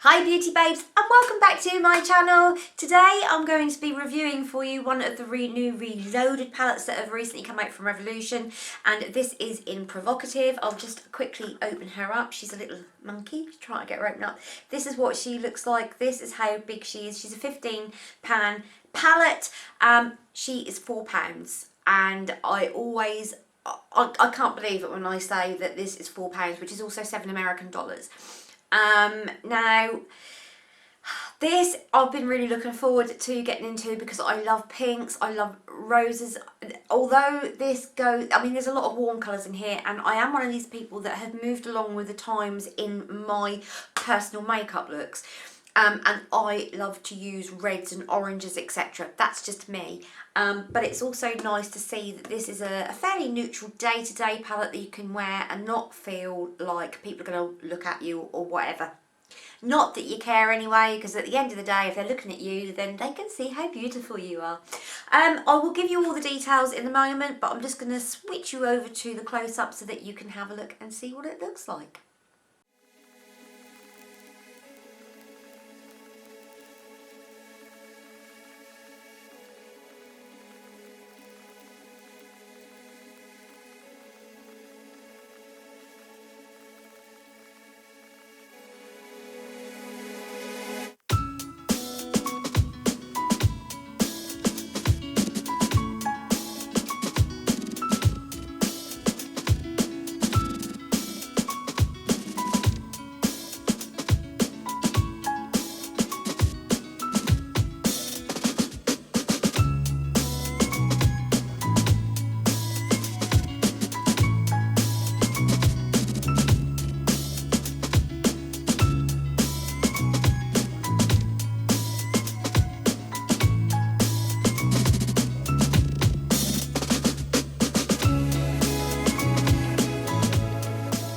Hi beauty babes and welcome back to my channel. Today I'm going to be reviewing for you one of the new reloaded palettes that have recently come out from Revolution, and this is in Provocative. I'll just quickly open her up. She's a little monkey, trying to get her open up. This is what she looks like. This is how big she is. She's a 15 pan palette. She is £4 and I can't believe it when I say that this is £4, which is also $7 American. Now, this I've been really looking forward to getting into because I love pinks, I love roses. Although this goes, I mean, there's a lot of warm colours in here, and I am one of these people that have moved along with the times in my personal makeup looks. And I love to use reds and oranges, etc. That's just me. But it's also nice to see that this is a fairly neutral day-to-day palette that you can wear and not feel like people are going to look at you or whatever. Not that you care anyway, because at the end of the day, if they're looking at you, then they can see how beautiful you are. I will give you all the details in a moment, but I'm just going to switch you over to the close-up so that you can have a look and see what it looks like.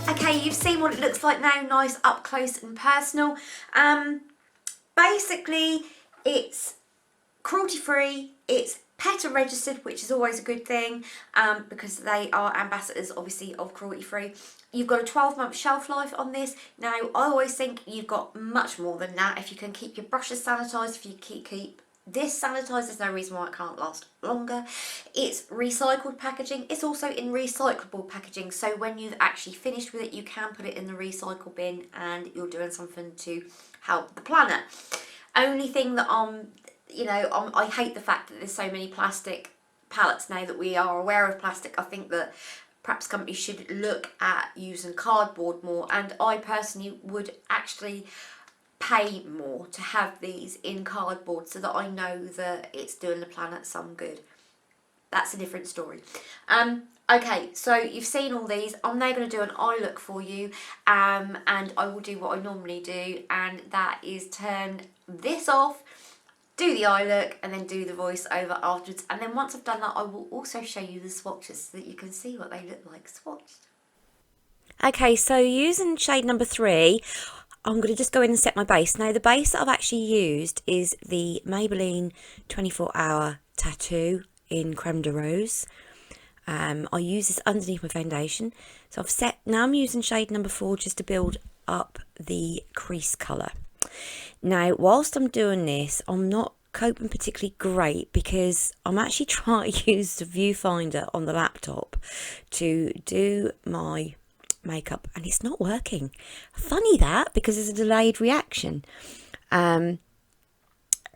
Okay, you've seen what it looks like now, nice up close and personal. Basically, it's cruelty free, it's PETA registered, which is always a good thing because they are ambassadors obviously of cruelty free. You've got a 12-month shelf life on this. Now, I always think you've got much more than that. If you can keep your brushes sanitised, if you keep this sanitised, there's no reason why it can't last longer. It's recycled packaging. It's also in recyclable packaging, so when you've actually finished with it, you can put it in the recycle bin and you're doing something to help the planet. Only thing that I hate the fact that there's so many plastic palettes now that we are aware of plastic. I think that perhaps companies should look at using cardboard more, and I personally would actually pay more to have these in cardboard so that I know that it's doing the planet some good. That's a different story. Okay, so you've seen all these. I'm now going to do an eye look for you, and I will do what I normally do, and that is turn this off, do the eye look, and then do the voice over afterwards. And then once I've done that, I will also show you the swatches so that you can see what they look like swatched. Okay, so using shade number 3, I'm going to just go in and set my base. Now, the base that I've actually used is the Maybelline 24-Hour Tattoo in Creme de Rose. I use this underneath my foundation. So I've set, now I'm using shade number 4 just to build up the crease colour. Now, whilst I'm doing this, I'm not coping particularly great because I'm actually trying to use the viewfinder on the laptop to do my makeup and it's not working. Funny that, because there's a delayed reaction.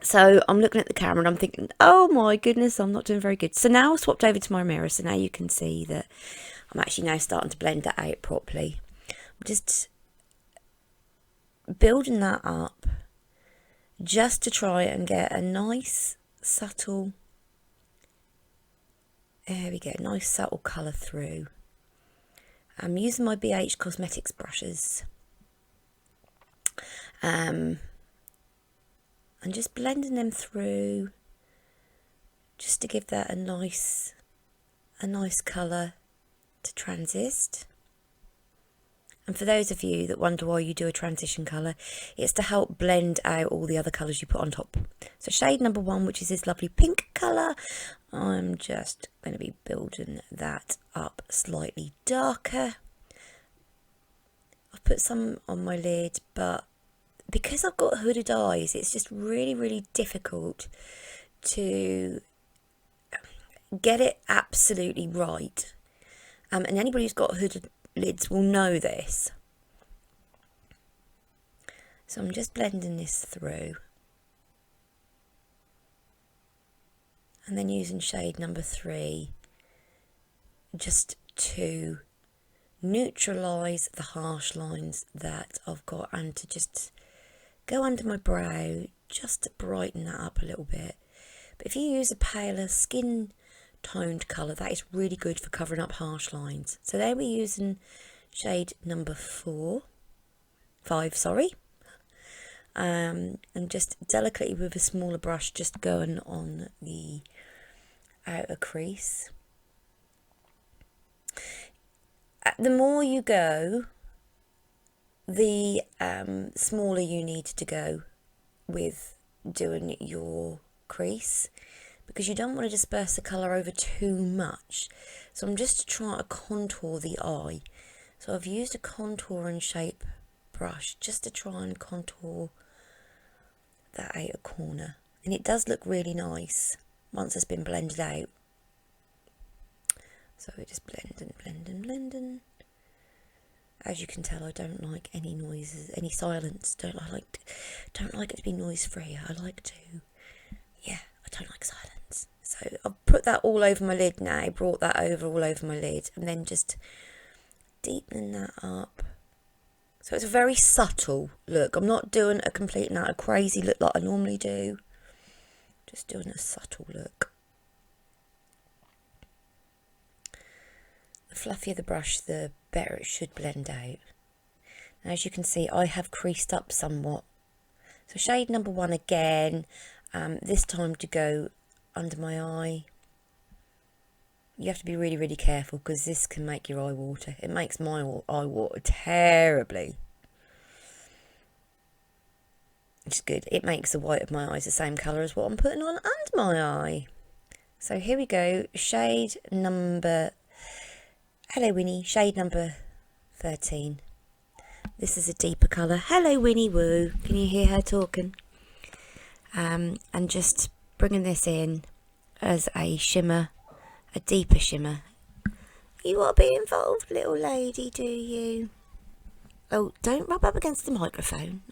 So I'm looking at the camera and I'm thinking, oh my goodness, I'm not doing very good. So now I've swapped over to my mirror, so now you can see that I'm actually now starting to blend that out properly. I'm just building that up just to try and get a nice subtle, there we go, nice subtle colour through. I'm using my BH Cosmetics brushes. And just blending them through just to give that a nice colour to transist. And for those of you that wonder why you do a transition colour, it's to help blend out all the other colours you put on top. So shade number 1, which is this lovely pink colour, I'm just going to be building that up slightly darker. I've put some on my lid, but because I've got hooded eyes, it's just really, really difficult to get it absolutely right. And anybody who's got hooded lids will know this. So I'm just blending this through. And then using shade number 3 just to neutralise the harsh lines that I've got, and to just go under my brow just to brighten that up a little bit. But if you use a paler skin toned colour, that is really good for covering up harsh lines. So there we're using shade number 5, and just delicately with a smaller brush just going on the outer crease. The more you go, the smaller you need to go with doing your crease, because you don't want to disperse the colour over too much. So I'm just trying to contour the eye. So I've used a contour and shape brush just to try and contour that outer corner. And it does look really nice once it's been blended out. So we're just blending. As you can tell, I don't like any noises, any silence. Don't like it to be noise free. I don't like silence. So I've put that all over my lid now, brought that over all over my lid, and then just deepening that up. So it's a very subtle look. I'm not doing a complete and utter crazy look like I normally do. Just doing a subtle look. The fluffier the brush, the better it should blend out. Now, as you can see, I have creased up somewhat. So shade number 1 again, this time to go under my eye. You have to be really, really careful, because this can make your eye water. It makes my eye water terribly. Which is good. It makes the white of my eyes the same colour as what I'm putting on under my eye. So here we go. Shade number... Hello, Winnie. Shade number 13. This is a deeper colour. Hello, Winnie Woo. Can you hear her talking? And just bringing this in as a shimmer, a deeper shimmer. You want to be involved, little lady, do you? Oh, don't rub up against the microphone.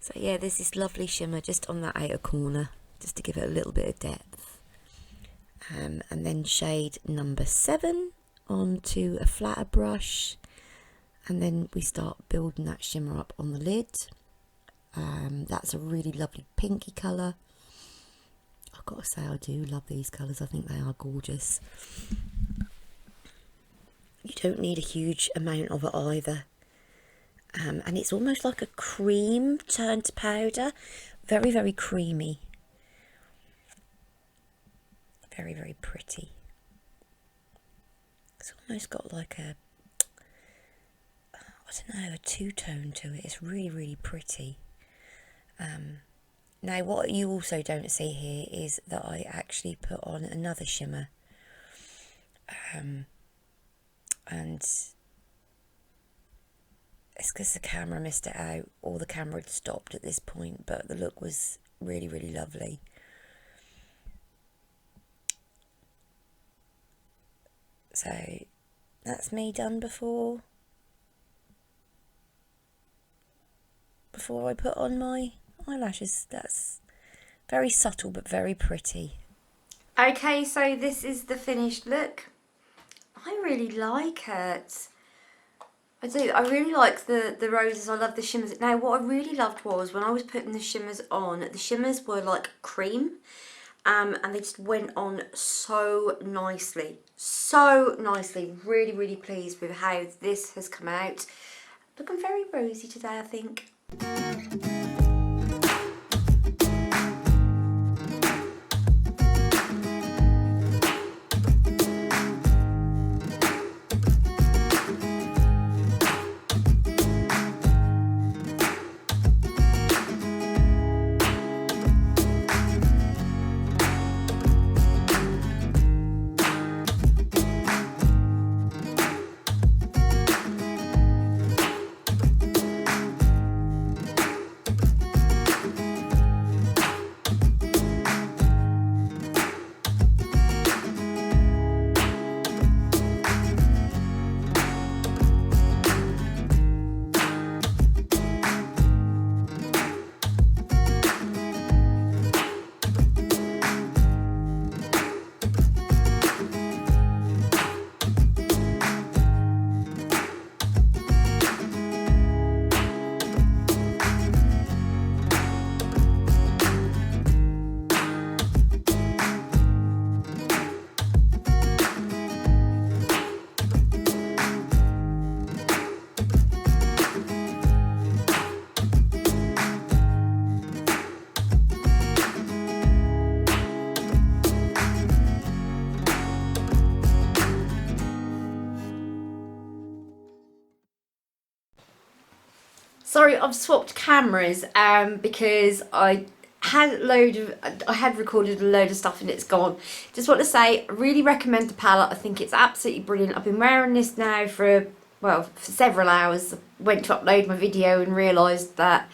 So yeah, there's this lovely shimmer just on that outer corner, just to give it a little bit of depth. And then shade number 7 onto a flatter brush, and then we start building that shimmer up on the lid. That's a really lovely pinky colour. I've got to say, I do love these colours. I think they are gorgeous. You don't need a huge amount of it either. And it's almost like a cream turned to powder. Very, very creamy. Very, very pretty. It's almost got like a, I don't know, a two-tone to it. It's really, really pretty. Now, what you also don't see here is that I actually put on another shimmer. And it's because the camera missed it out, or the camera had stopped at this point, but the look was really, really lovely. So that's me done before I put on my eyelashes. That's very subtle but very pretty. Okay, so this is the finished look. I really like it. I do. I really like the roses. I love the shimmers. Now, what I really loved was when I was putting the shimmers on, the shimmers were like cream. And they just went on so nicely. So nicely. Really, really pleased with how this has come out. Looking very rosy today, I think. sorry, I've swapped cameras because I had recorded a load of stuff and it's gone. Just want to say, I really recommend the palette. I think it's absolutely brilliant. I've been wearing this now for several hours. I went to upload my video and realised that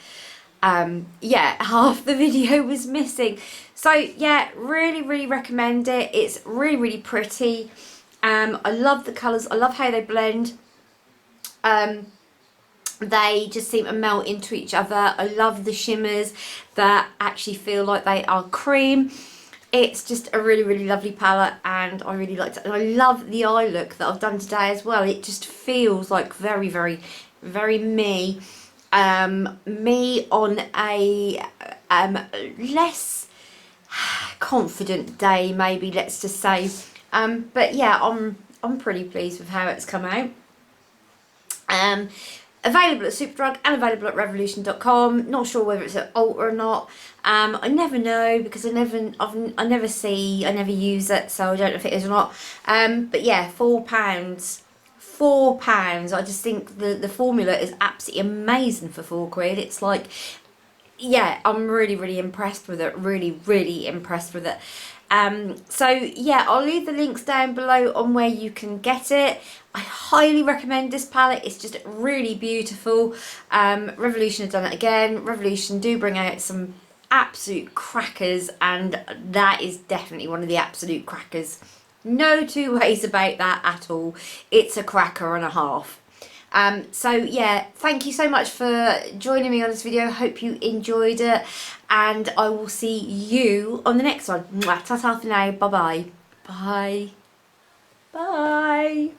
yeah, half the video was missing. So yeah, really recommend it. It's really pretty. I love the colours. I love how they blend. They just seem to melt into each other. I love the shimmers that actually feel like they are cream. It's just a really lovely palette, and I really liked it. And I love the eye look that I've done today as well. It just feels like very me. Me on a less confident day, maybe, let's just say. But yeah, I'm pretty pleased with how it's come out. Available at Superdrug and available at Revolution.com. Not sure whether it's at Ulta or not. I never know because I never use it, so I don't know if it is or not. But yeah, £4. £4. I just think the formula is absolutely amazing for £4. It's like, yeah, I'm really impressed with it. Really impressed with it. So yeah, I'll leave the links down below on where you can get it. I highly recommend this palette. It's just really beautiful. Revolution have done it again. Revolution do bring out some absolute crackers, and that is definitely one of the absolute crackers. No two ways about that at all. It's a cracker and a half. So yeah, thank you so much for joining me on this video. Hope you enjoyed it, and I will see you on the next one. Ta-ta for now. Bye-bye. Bye. Bye.